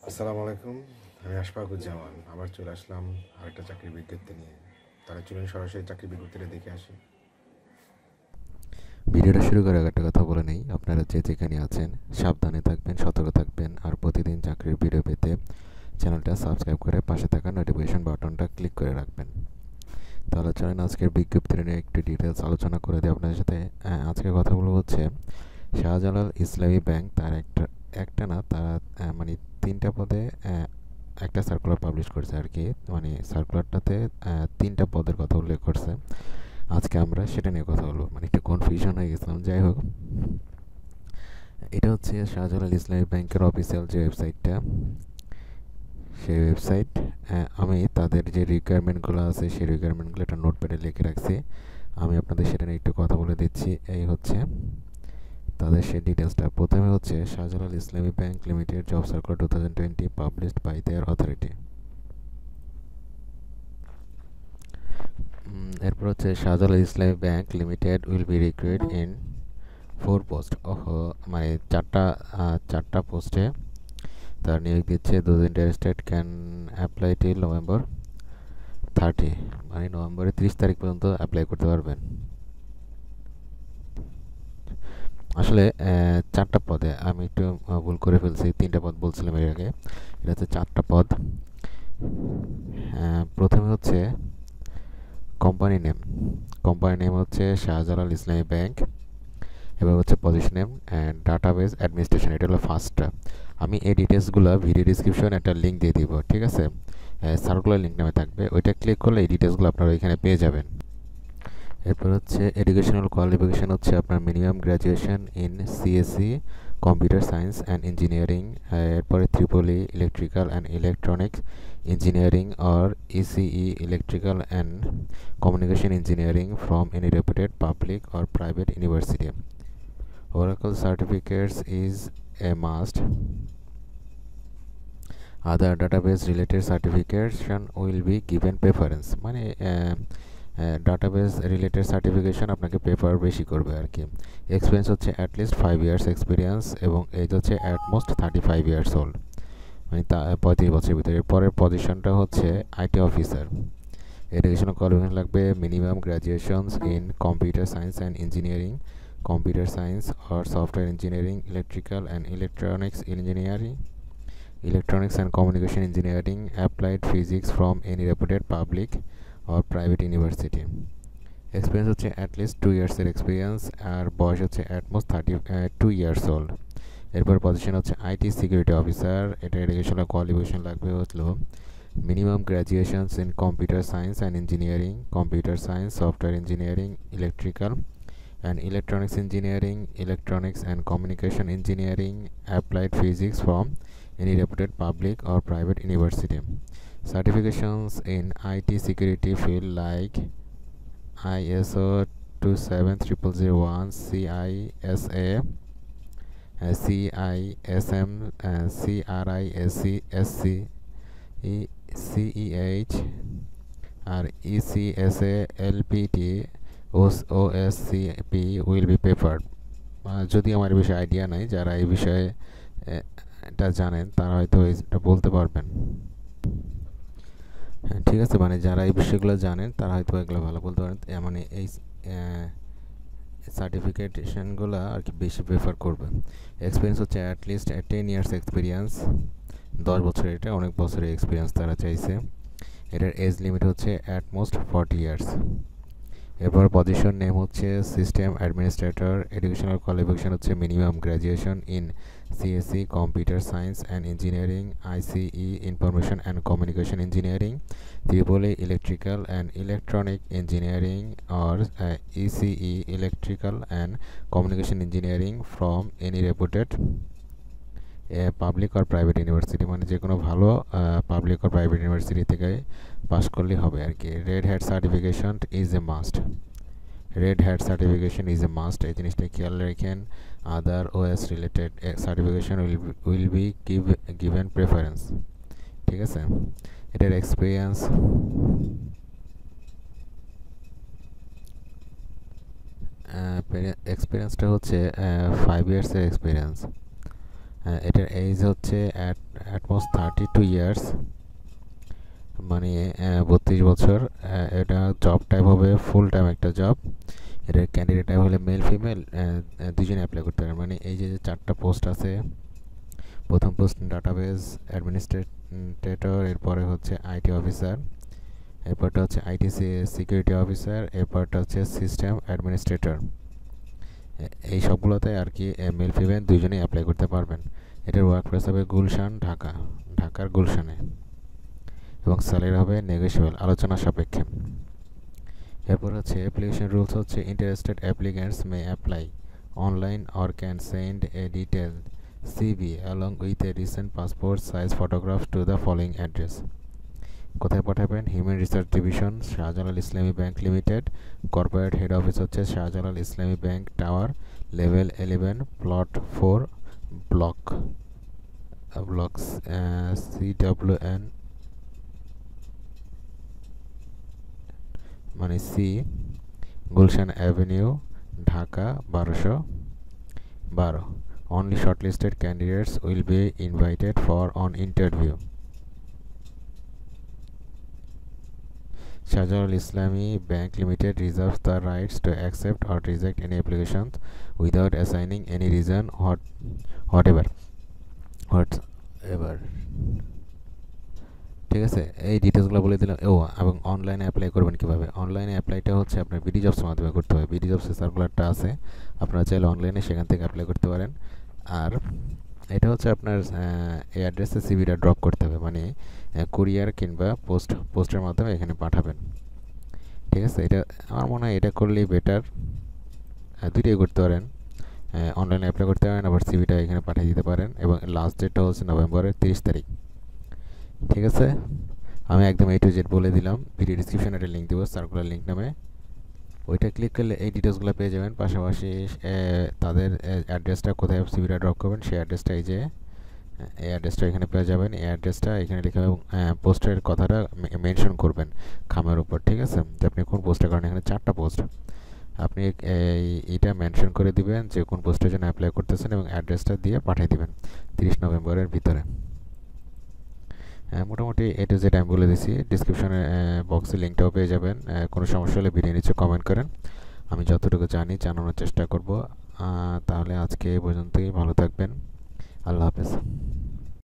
আসসালামু আলাইকুম। আমি আশফাকুজ্জামান আবার চলে আসলাম আরেকটা চাকরির বিজ্ঞপ্তি নিয়ে। তাহলে চলুন সরাসরি চাকরির বিজ্ঞপ্তিটা দেখে আসি। ভিডিওটা শুরু করার আগে একটা কথা বলে নেই, আপনারা যে যেখানে আছেন সাবধানে থাকবেন, সতর্ক থাকবেন, আর প্রতিদিন চাকরির ভিডিও পেতে চ্যানেলটা সাবস্ক্রাইব করে পাশে থাকা নোটিফিকেশন বাটনটা ক্লিক করে রাখবেন। তাহলে চলেন আজকের বিজ্ঞপ্তি নিয়ে একটু ডিটেলস আলোচনা করে দিই আপনাদের সাথে। আজকের কথা বলবো হচ্ছে শাহজালাল ইসলামী ব্যাংক তার একটা না তারা মানে তিনটা পদে একটা সার্কুলার পাবলিশ করছে আর কি। মানে সার্কুলারটাতে তিনটা পদের কথা উল্লেখ করছে। আজকে আমরা সেটা নিয়ে কথা বলবো। মানে একটু কনফিউশন হয়ে গেছিলাম, যাই হোক। এটা হচ্ছে শাহজালাল ইসলামী ব্যাংকের অফিসিয়াল যে ওয়েবসাইটটা, সেই ওয়েবসাইট। আমি তাদের যে রিকোয়ারমেন্টগুলো আছে সেই রিকোয়ারমেন্টগুলো একটা নোটপ্যাডে লিখে রাখছি। আমি আপনাদের সেটা নিয়ে একটু কথা বলে দিচ্ছি। এই হচ্ছে তাদের সেই ডিটেলসটা। প্রথমে হচ্ছে Shahjalal Islami bank limited job circular 2020 published by their authority. এরপর হচ্ছে Shahjalal Islami bank limited will be recruit in 4 post. ওহো, মানে চারটা পোস্টে তার নিয়োগ দিচ্ছে। Those interested can apply till November 30, মানে নভেম্বরের 30 তারিখ পর্যন্ত অ্যাপ্লাই করতে পারবেন। আসলে চারটা পদে আমি একটু ভুল করে ফেলছি, তিনটা পদ বলছিলাম এর আগে। এটা হচ্ছে চারটা পদ। প্রথমে হচ্ছে কোম্পানি নেম। কোম্পানি নেম হচ্ছে শাহজালাল ইসলামী ব্যাংক। এবার হচ্ছে position name and database administration, এটা হলো ফার্স্টটা। আমি এই ডিটেলসগুলো ভিডিও ডিসক্রিপশন একটা লিঙ্ক দিয়ে দিব, ঠিক আছে? সার্কুলার লিঙ্ক নামে থাকবে, ওইটা ক্লিক করলে এই ডিটেলসগুলো আপনারা এখানে পেয়ে যাবেন। এরপর হচ্ছে এডুকেশনাল কোয়ালিফিকেশান হচ্ছে আপনার minimum graduation in CSC computer science and engineering. এরপরে triple E electrical and electronics engineering or ECE electrical and communication engineering from any reputed public or private university. Oracle certificates is a must. Other database related certification will be given preference. মানে database related certification আপনাকে prefer বেশি করবে আর কি। Experience হচ্ছে at least 5 years experience এবং age হচ্ছে at most 35 years old, মানে 35 বছরের ভিতরে। পরের পজিশনটা হচ্ছে আইটি অফিসার। এডুকেশনাল কোয়ালিফিকেশন লাগবে minimum graduations in computer science and engineering, computer science or software engineering, electrical and electronics engineering, electronics and communication engineering, applied physics from any reputed public or private university. Experience হচ্ছে at least 2 ইয়ার্সের experience আর বয়স হচ্ছে at most 32 years old. এরপর position হচ্ছে IT security officer. এটা educational qualification লাগবে হলো minimum graduations in computer science and engineering, computer science, software engineering, electrical and electronics engineering, electronics and communication engineering, applied physics from any reputed public or private university. Certifications in IT security field like ISO 27001, CISA, CISM, CRISC, CEH, আর ECSA, LPT, OSCP will be preferred. যদি আমার এই বিষয়ে idea নাই, যারা এই বিষয়ে এটা জানেন তারা হয়তো এটা বলতে পারবেন। হ্যাঁ, ঠিক আছে, মানে যারা এই বিষয়গুলো জানেন তারা হয়তো এগুলো ভালো বলতে পারেন। মানে এই সার্টিফিকেশনগুলো আর কি বেশি প্রেফার করবেন। এক্সপিরিয়েন্স হচ্ছে অ্যাটলিস্ট 10 ইয়ার্স এক্সপিরিয়েন্স, 10 বছরের, এটা অনেক বছরের এক্সপিরিয়েন্স তারা চাইছে। এটার এজ লিমিট হচ্ছে অ্যাটমোস্ট 40 ইয়ার্স। এরপর পজিশন নেম হচ্ছে সিস্টেম অ্যাডমিনিস্ট্রেটর। এডুকেশনাল কোয়ালিফিকেশন হচ্ছে minimum graduation in CSC computer science and engineering, ICE information and communication engineering, triple E electrical and electronic engineering or ECE electrical and communication engineering from any reputed public or private university, মানে যে কোনো ভালো public or private university থেকে pass করলেই হবে আর কি। Red Hat certification is a must. Red Hat certification is a must, এই জিনিসটা খেয়াল রাখেন। Other OS related certification will be given preference, ঠিক আছে? এটার এক্সপিরিয়েন্সটা হচ্ছে 5 ইয়ার্সের এক্সপিরিয়েন্স। এটার এজ হচ্ছে অ্যাটমোস্ট 32 ইয়ার্স, মানে 32 বছর। এটা জব টাইপ হবে ফুল টাইম একটা জব। এটার ক্যান্ডিডেট টাইপ হলে মেল ফিমেল দুজনে অ্যাপ্লাই করতে পারেন। মানে এই যে 4টা পোস্ট আছে, প্রথম পোস্ট ডাটাবেজ অ্যাডমিনিস্ট্রেটর, এরপরে হচ্ছে আইটি অফিসার, এরপরটা হচ্ছে আইটি সিকিউরিটি অফিসার, এরপরটা হচ্ছে সিস্টেম অ্যাডমিনিস্ট্রেটর। এই সবগুলোতে আর কি মেল ফিমেল দুজনেই অ্যাপ্লাই করতে পারবেন। এটার ওয়ার্ক প্লেস হবে গুলশান, ঢাকার গুলশানে, এবং স্যালারি হবে নেগোশিয়েবল, আলোচনা সাপেক্ষে। এরপর হচ্ছে অ্যাপ্লিকেশন রুলস হচ্ছে interested applicants may apply online or can send a detail CV along with a recent passport size photograph to the following address. কোথায় পাঠাবেন? Human research division, Shahjalal Islami bank limited, corporate head office হচ্ছে Shahjalal Islami bank tower, level 11, plot 4, blocks CWN মানে C, Gulshan avenue, Dhaka 1212। Only shortlisted candidates will be invited for on interview. Shahjalal Islami Bank Limited reserves the rights to accept or reject any applications without assigning any reason whatever. ঠিক আছে, এই ডিটেলসগুলো বলে দিলাম। এবং অনলাইনে apply করবেন কীভাবে? অনলাইনে অ্যাপ্লাইটা হচ্ছে আপনার বিডি জবসের মাধ্যমে করতে হবে। বিডি জবসের সার্কুলারটা আছে, আপনারা চাইলে অনলাইনে সেখান থেকে অ্যাপ্লাই করতে পারেন। আর এটা হচ্ছে আপনার এই অ্যাড্রেসে সিভিটা ড্রপ করতে হবে, মানে কুরিয়ার কিংবা পোস্টের মাধ্যমে এখানে পাঠাবেন। ঠিক আছে, এটা আমার মনে হয় এটা করলেই বেটার। দুইটাই করতে পারেন, অনলাইনে অ্যাপ্লাই করতে পারেন, আবার সিভিটা এখানে পাঠিয়ে দিতে পারেন। এবং লাস্ট ডেটটা হচ্ছে নভেম্বরের 30 তারিখ। ঠিক আছে, আমি একদম A to Z বলে দিলাম। ভিডিও ডিসক্রিপশনে একটা লিঙ্ক দেবো, সার্কুলার লিঙ্ক নামে, ওইটা ক্লিক করলে এই ডিটেলসগুলো পেয়ে যাবেন। পাশাপাশি তাদের অ্যাড্রেসটা, কোথায় সিভিটা ড্রপ করবেন সেই অ্যাড্রেসটা, এই যে এই অ্যাড্রেসটা এখানে পেয়ে যাবেন। এই অ্যাড্রেসটা এখানে লিখে এবং পোস্টের কথাটা মেনশন করবেন খামের উপর। ঠিক আছে, যে আপনি কোন পোস্টের কারণে, এখানে 4টা পোস্ট, আপনি এইটা মেনশন করে দিবেন যে কোন পোস্টের জন্য অ্যাপ্লাই করতেছেন এবং অ্যাড্রেসটা দিয়ে পাঠিয়ে দিবেন 30 নভেম্বরের ভিতরে। মোটামুটি A to Z আমি বলে দিচ্ছি। ডিসক্রিপশনে বক্সে লিঙ্কটাও পেয়ে যাবেন। কোনো সমস্যা হলে ভিডিও নিচে কমেন্ট করেন, আমি যতটুকু জানি জানানোর চেষ্টা করব। তাহলে আজকে এই পর্যন্তই, ভালো থাকবেন, আল্লাহ হাফেজ।